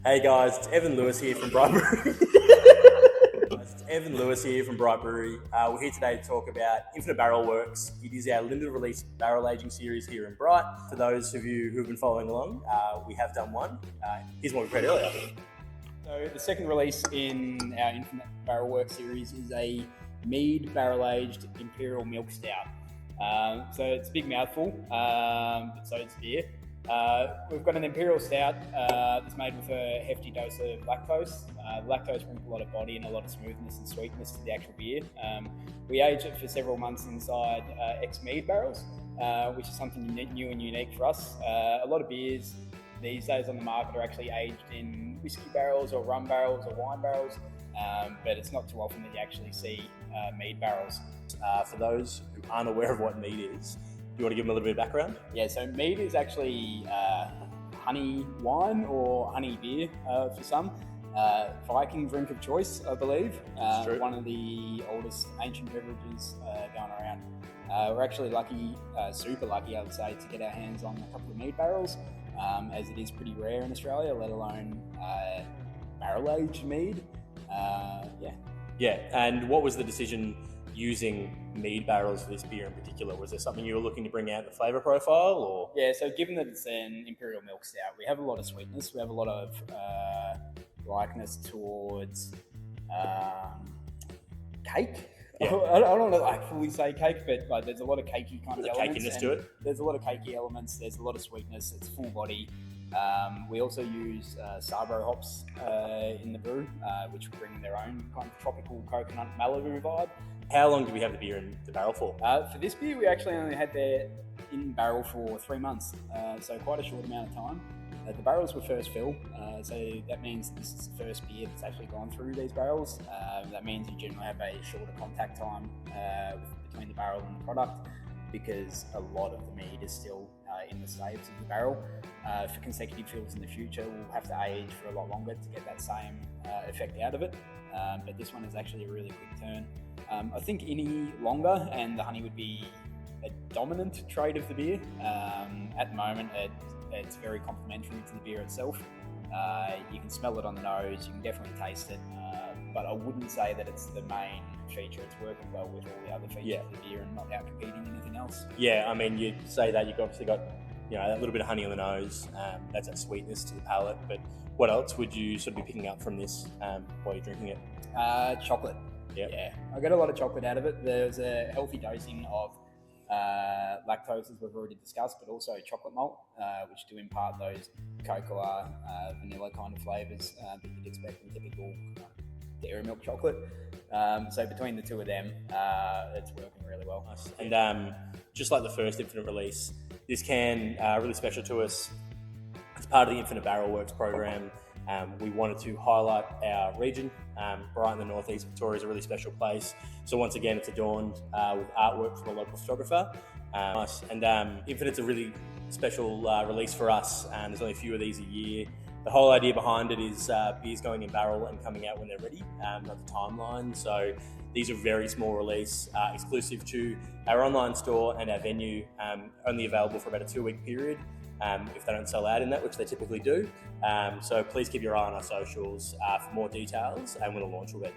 Hey guys, it's Evan Lewis here from Bright Brewery. It's Evan Lewis here from Bright Brewery. We're here today to talk about Infinite Barrel Works. It is our limited release barrel aging series here in Bright. For those of you who've been following along, we have done one. Here's what we read earlier. So the second release in our Infinite Barrel Works series is a Mead barrel-aged Imperial Milk Stout. So it's a big mouthful, but so it's beer. We've got an Imperial Stout that's made with a hefty dose of lactose. Lactose brings a lot of body and a lot of smoothness and sweetness to the actual beer. We age it for several months inside ex-Mead barrels, which is something new and unique for us. A lot of beers these days on the market are actually aged in whiskey barrels or rum barrels or wine barrels, but it's not too often that you actually see Mead barrels. For those who aren't aware of what Mead is, do you want to give them a little bit of background? Yeah, so Mead is actually honey wine or honey beer for some. Viking drink of choice, I believe. One of the oldest ancient beverages going around. We're actually lucky, super lucky, I would say, to get our hands on a couple of Mead barrels, as it is pretty rare in Australia, let alone barrel-aged Mead. Yeah, and what was the decision using Mead barrels for this beer in particular? Was there something you were looking to bring out in the flavour profile, or? Yeah, so given that it's an Imperial Milk Stout, we have a lot of sweetness, we have a lot of likeness towards cake. Yeah. I don't want to like fully say cake, but like, there's a lot of cakey kind of elements. Cakiness to it. There's a lot of cakey elements, there's a lot of sweetness, it's full body. We also use Sabro hops in the brew, which bring their own kind of tropical coconut Malibu vibe. How long do we have the beer in the barrel for? For this beer, we actually only had it in barrel for 3 months, so quite a short amount of time. The barrels were first fill, so that means this is the first beer that's actually gone through these barrels. That means you generally have a shorter contact time between the barrel and the product, because a lot of the mead is still in the staves of the barrel. For consecutive fills in the future, we'll have to age for a lot longer to get that same effect out of it, but this one is actually a really quick turn. I think any longer and the honey would be a dominant trait of the beer. At the moment, it's very complementary to the beer itself. You can smell it on the nose, you can definitely taste it, but I wouldn't say that it's the main feature. It's working well with all the other features of the beer and not outcompeting anything else. Yeah, I mean, you'd say that you've obviously got, that little bit of honey on the nose, that's that sweetness to the palate, but what else would you sort of be picking up from this while you're drinking it? Chocolate. Yep. Yeah, I got a lot of chocolate out of it. There's a healthy dosing of lactose, as we've already discussed, but also chocolate malt, which do impart those cocoa, vanilla kind of flavours that you'd expect in typical dairy milk chocolate. So between the two of them, it's working really well. Nice. And just like the first Infinite release, this can really special to us. As part of the Infinite Barrel Works program, we wanted to highlight our region. Bright in the northeast, Victoria is a really special place. So once again, it's adorned with artwork from a local photographer. Nice. And Infinite's a really special release for us. There's only a few of these a year. The whole idea behind it is beers going in barrel and coming out when they're ready, not the timeline. So these are very small release, exclusive to our online store and our venue, only available for about a 2-week period. If they don't sell out in that, which they typically do. So please keep your eye on our socials for more details and when the launch will be.